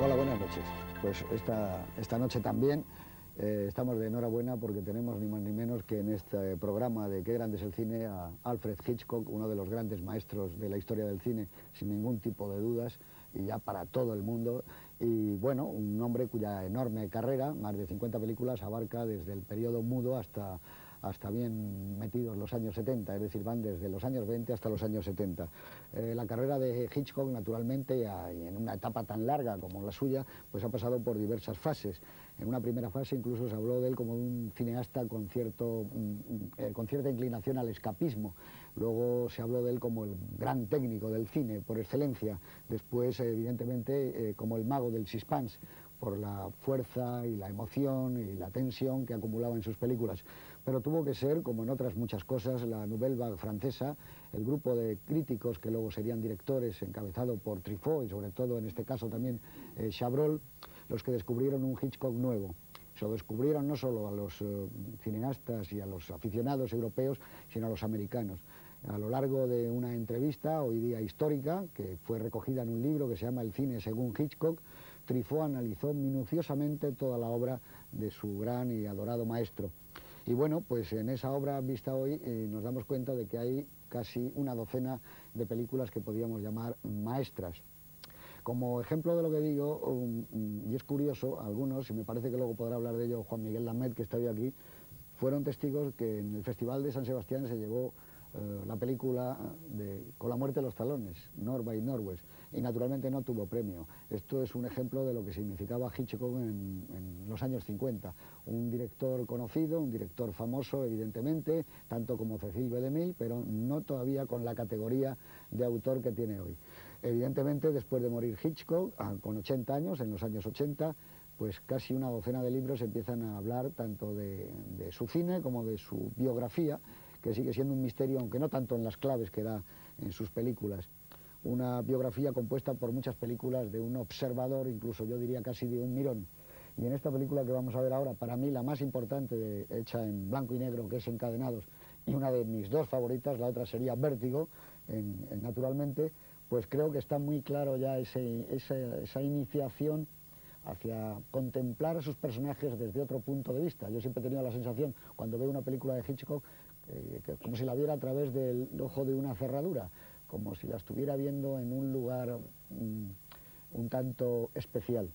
Hola, buenas noches. Pues esta noche también estamos de enhorabuena porque tenemos ni más ni menos que en este programa de Qué grande es el cine a Alfred Hitchcock, uno de los grandes maestros de la historia del cine, sin ningún tipo de dudas, y ya para todo el mundo. Y bueno, un hombre cuya enorme carrera, más de 50 películas, abarca desde el periodo mudo hasta bien metidos los años 70, es decir, van desde los años 20 hasta los años 70. La carrera de Hitchcock, naturalmente, y en una etapa tan larga como la suya, pues ha pasado por diversas fases. En una primera fase incluso se habló de él como un cineasta con cierta inclinación al escapismo. Luego se habló de él como el gran técnico del cine por excelencia. Después, evidentemente, como el mago del suspense, por la fuerza y la emoción y la tensión que acumulaba en sus películas. Pero tuvo que ser, como en otras muchas cosas, la Nouvelle Vague francesa, el grupo de críticos que luego serían directores, encabezado por Truffaut y sobre todo en este caso también Chabrol, los que descubrieron un Hitchcock nuevo. Se lo descubrieron no solo a los cineastas y a los aficionados europeos, sino a los americanos. A lo largo de una entrevista, hoy día histórica, que fue recogida en un libro que se llama El cine según Hitchcock, Truffaut analizó minuciosamente toda la obra de su gran y adorado maestro. Y bueno, pues en esa obra vista hoy nos damos cuenta de que hay casi una docena de películas que podríamos llamar maestras. Como ejemplo de lo que digo, y es curioso, algunos, y me parece que luego podrá hablar de ello Juan Miguel Lamet, que está hoy aquí, fueron testigos que en el Festival de San Sebastián se llevó la película Con la muerte de los talones, North by Northwest, y naturalmente no tuvo premio. Esto es un ejemplo de lo que significaba Hitchcock en los años 50. Un director conocido, un director famoso, evidentemente, tanto como Cecil B. DeMille, pero no todavía con la categoría de autor que tiene hoy. Evidentemente, después de morir Hitchcock, con 80 años, en los años 80, pues casi una docena de libros empiezan a hablar tanto de su cine como de su biografía, que sigue siendo un misterio, aunque no tanto en las claves que da en sus películas. Una biografía compuesta por muchas películas de un observador, incluso yo diría casi de un mirón. Y en esta película que vamos a ver ahora, para mí la más importante, hecha en blanco y negro, que es Encadenados, y una de mis dos favoritas, la otra sería Vértigo, naturalmente, pues creo que está muy claro ya esa iniciación hacia contemplar a sus personajes desde otro punto de vista. Yo siempre he tenido la sensación, cuando veo una película de Hitchcock, como si la viera a través del ojo de una cerradura, como si la estuviera viendo en un lugar un tanto especial.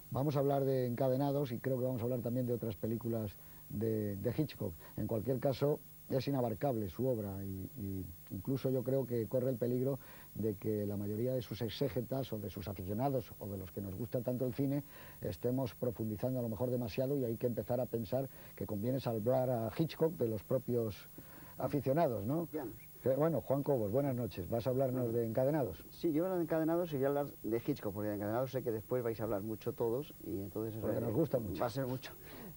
Vamos a hablar de Encadenados y creo que vamos a hablar también de otras películas de Hitchcock. En cualquier caso, es inabarcable su obra y incluso yo creo que corre el peligro de que la mayoría de sus exégetas o de sus aficionados o de los que nos gusta tanto el cine estemos profundizando a lo mejor demasiado y hay que empezar a pensar que conviene salvar a Hitchcock de los propios aficionados, ¿no? Bueno, Juan Cobos, buenas noches. ¿Vas a hablarnos de Encadenados? Sí, yo voy a hablar de Encadenados y voy a hablar de Hitchcock, porque de Encadenados sé que después vais a hablar mucho todos y entonces porque nos gusta mucho. Va a ser mucho.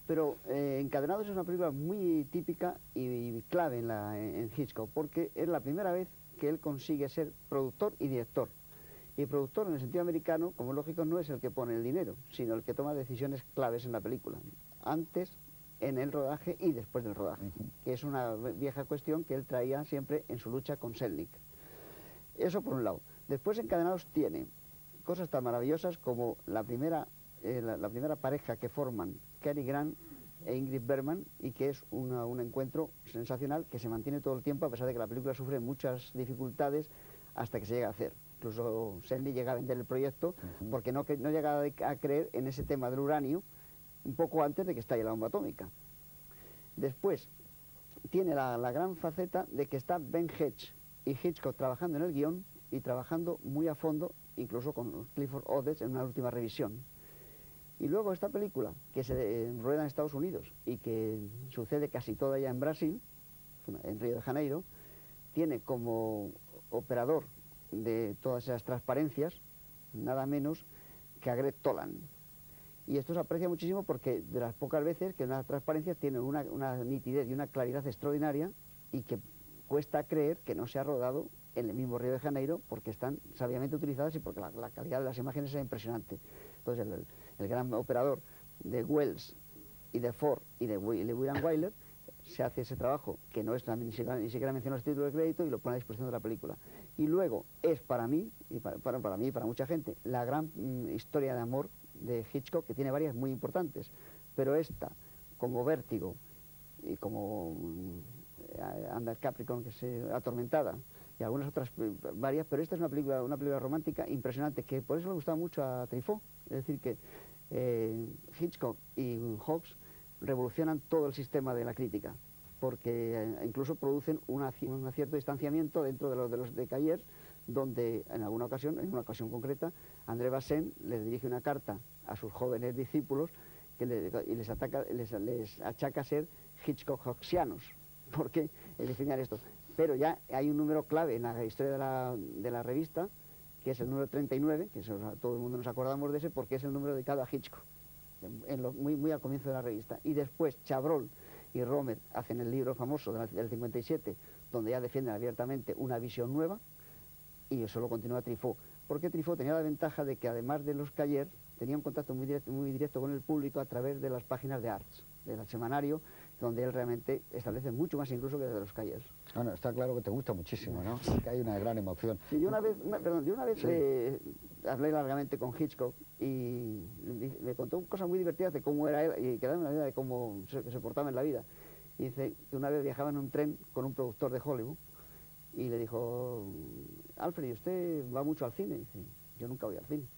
Pero Encadenados es una película muy típica y clave en Hitchcock, porque es la primera vez que él consigue ser productor y director. Y productor en el sentido americano, como es lógico, no es el que pone el dinero, sino el que toma decisiones claves en la película. Antes, en el rodaje y después del rodaje, que es una vieja cuestión que él traía siempre en su lucha con Selznick. Eso por un lado. Después Encadenados tiene cosas tan maravillosas como la primera pareja que forman Cary Grant e Ingrid Bergman, y que es un encuentro sensacional que se mantiene todo el tiempo a pesar de que la película sufre muchas dificultades hasta que se llega a hacer. Incluso Selznick llega a vender el proyecto porque no llega a creer en ese tema del uranio un poco antes de que estalle la bomba atómica. Después tiene la gran faceta de que está Ben Hedges y Hitchcock trabajando en el guión y trabajando muy a fondo, incluso con Clifford Odets en una última revisión. Y luego esta película, que se rueda en Estados Unidos y que sucede casi toda ya en Brasil, en Río de Janeiro, tiene como operador de todas esas transparencias nada menos que a Greg Toland. Y esto se aprecia muchísimo porque de las pocas veces que unas transparencias tienen una nitidez y una claridad extraordinaria y que cuesta creer que no se ha rodado en el mismo Río de Janeiro porque están sabiamente utilizadas y porque la calidad de las imágenes es impresionante. Entonces el gran operador de Wells y de Ford y de William Wyler se hace ese trabajo que no es ni siquiera menciona los títulos de crédito y lo pone a disposición de la película. Y luego es para mí, y para mí y para mucha gente, la gran historia de amor de Hitchcock, que tiene varias muy importantes, pero esta, como Vértigo y como Under Capricorn, que es Atormentada, y algunas otras varias, pero esta es una película romántica impresionante, que por eso le gustaba mucho a Truffaut. Es decir, que Hitchcock y Hawks revolucionan todo el sistema de la crítica, porque incluso producen un cierto distanciamiento dentro de los de Cahiers, donde en una ocasión concreta, André Bazin le dirige una carta a sus jóvenes discípulos y les achaca ser Hitchcock-Hawksianos. ¿Por qué definen esto? Pero ya hay un número clave en la historia de la revista, que es el número 39, que todo el mundo nos acordamos de ese, porque es el número dedicado a Hitchcock, muy al comienzo de la revista. Y después Chabrol y Romer hacen el libro famoso del 57, donde ya defienden abiertamente una visión nueva, y eso lo continúa Truffaut. Porque Truffaut tenía la ventaja de que, además de los Cahiers, tenía un contacto muy directo con el público a través de las páginas de Arts, del semanario, donde él realmente establece mucho más incluso que de los Cahiers. Bueno, está claro que te gusta muchísimo, ¿no? Que hay una gran emoción. Sí, yo una vez hablé largamente con Hitchcock y me contó cosas muy divertidas de cómo era él y que daban una idea de cómo se portaba en la vida. Y dice que una vez viajaba en un tren con un productor de Hollywood y le dijo: Alfred, ¿y usted va mucho al cine? Y dice: yo nunca voy al cine.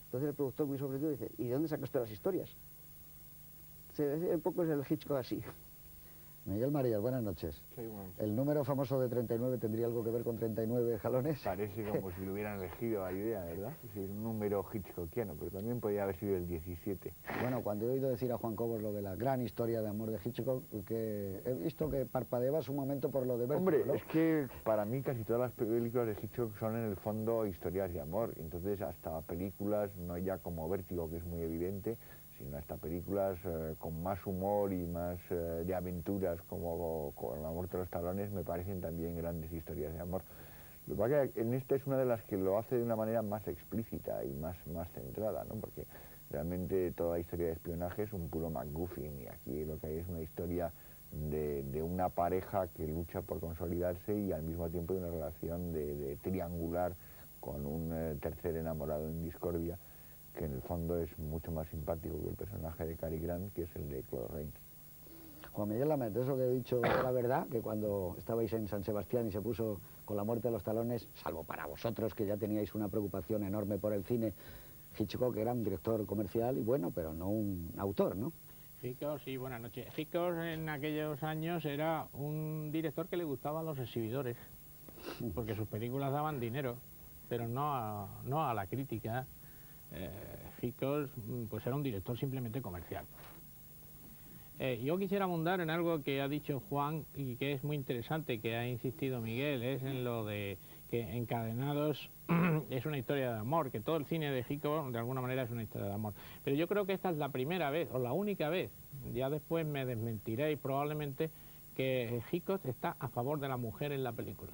Entonces el productor, muy sorprendido, dice: ¿y de dónde sacas todas las historias? Un poco es el Hitchcock así. Miguel Marías, buenas noches. Sí, bueno. ¿El número famoso de 39 tendría algo que ver con 39 jalones? Parece como si lo hubieran elegido a idea, ¿verdad? Es un número hitchcockiano, pero también podría haber sido el 17. Bueno, cuando he oído decir a Juan Cobos lo de la gran historia de amor de Hitchcock, que he visto que parpadeabas un momento por lo de Vértigo, Hombre, ¿no? es que para mí casi todas las películas de Hitchcock son en el fondo historias de amor. Entonces hasta películas, no ya como Vértigo, que es muy evidente, sino hasta películas con más humor y más de aventuras, como con El amor de los talones, me parecen también grandes historias de amor. Lo que pasa es que en esta es una de las que lo hace de una manera más explícita y más centrada, ¿no? Porque realmente toda la historia de espionaje es un puro MacGuffin, y aquí lo que hay es una historia de una pareja que lucha por consolidarse y al mismo tiempo de una relación de triangular con un tercer enamorado en discordia, que en el fondo es mucho más simpático que el personaje de Cary Grant, que es el de Claude Rains. Juan Miguel Lamet, eso que he dicho era verdad, que cuando estabais en San Sebastián y se puso con La muerte de los talones, salvo para vosotros que ya teníais una preocupación enorme por el cine, Hitchcock era un director comercial y bueno, pero no un autor, ¿no? Hitchcock, sí, buenas noches. Hitchcock en aquellos años era un director que le gustaban los exhibidores, porque sus películas daban dinero, pero no a la crítica. Hitchcock pues era un director simplemente comercial. Yo quisiera abundar en algo que ha dicho Juan y que es muy interesante, que ha insistido Miguel, es en lo de que Encadenados es una historia de amor, que todo el cine de Hitchcock de alguna manera es una historia de amor. Pero yo creo que esta es la primera vez, o la única vez, ya después me desmentiréis probablemente, que Hitchcock está a favor de la mujer en la película.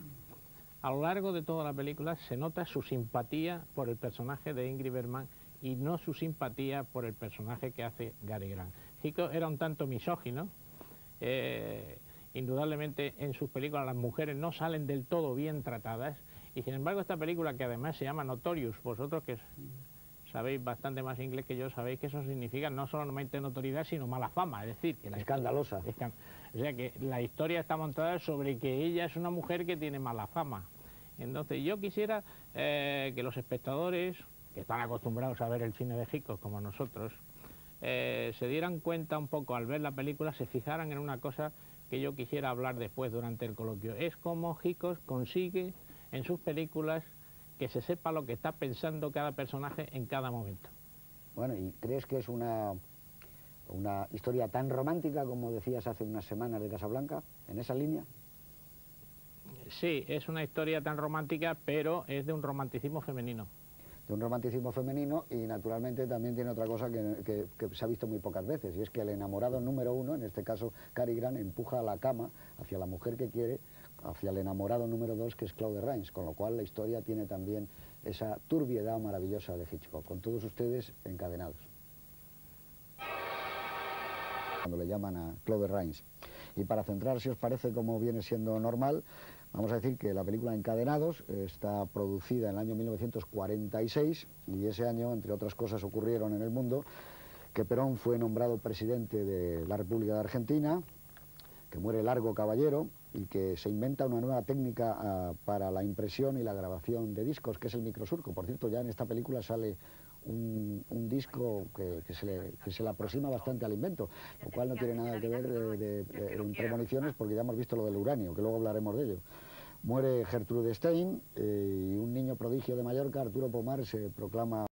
A lo largo de toda la película se nota su simpatía por el personaje de Ingrid Bergman y no su simpatía por el personaje que hace Cary Grant. Hitchcock era un tanto misógino. Indudablemente en sus películas las mujeres no salen del todo bien tratadas, y sin embargo esta película, que además se llama Notorious, vosotros que sabéis bastante más inglés que yo, sabéis que eso significa no solamente notoriedad, sino mala fama, es decir, que escandalosa. O sea que la historia está montada sobre que ella es una mujer que tiene mala fama. Entonces yo quisiera que los espectadores, que están acostumbrados a ver el cine de Hitchcock como nosotros, se dieran cuenta un poco al ver la película, se fijaran en una cosa que yo quisiera hablar después durante el coloquio. Es cómo Hitchcock consigue en sus películas que se sepa lo que está pensando cada personaje en cada momento. Bueno, ¿y crees que es una historia tan romántica como decías hace unas semanas de Casablanca, en esa línea? Sí, es una historia tan romántica, pero es de un romanticismo femenino. De un romanticismo femenino, y naturalmente también tiene otra cosa que se ha visto muy pocas veces, y es que el enamorado número uno, en este caso Cary Grant, empuja a la cama hacia la mujer que quiere, hacia el enamorado número dos, que es Claude Rains, con lo cual la historia tiene también esa turbiedad maravillosa de Hitchcock. Con todos ustedes, Encadenados. Cuando le llaman a Claude Rains. Y para centrar, si os parece, como viene siendo normal, Vamos a decir que la película Encadenados está producida en el año 1946 y ese año, entre otras cosas, ocurrieron en el mundo que Perón fue nombrado presidente de la República de Argentina, que muere Largo Caballero y que se inventa una nueva técnica para la impresión y la grabación de discos, que es el microsurco. Por cierto, ya en esta película sale un disco que se le aproxima bastante al invento, lo cual no tiene nada que ver en premoniciones, porque ya hemos visto lo del uranio, que luego hablaremos de ello. Muere Gertrude Stein y un niño prodigio de Mallorca, Arturo Pomar, se proclama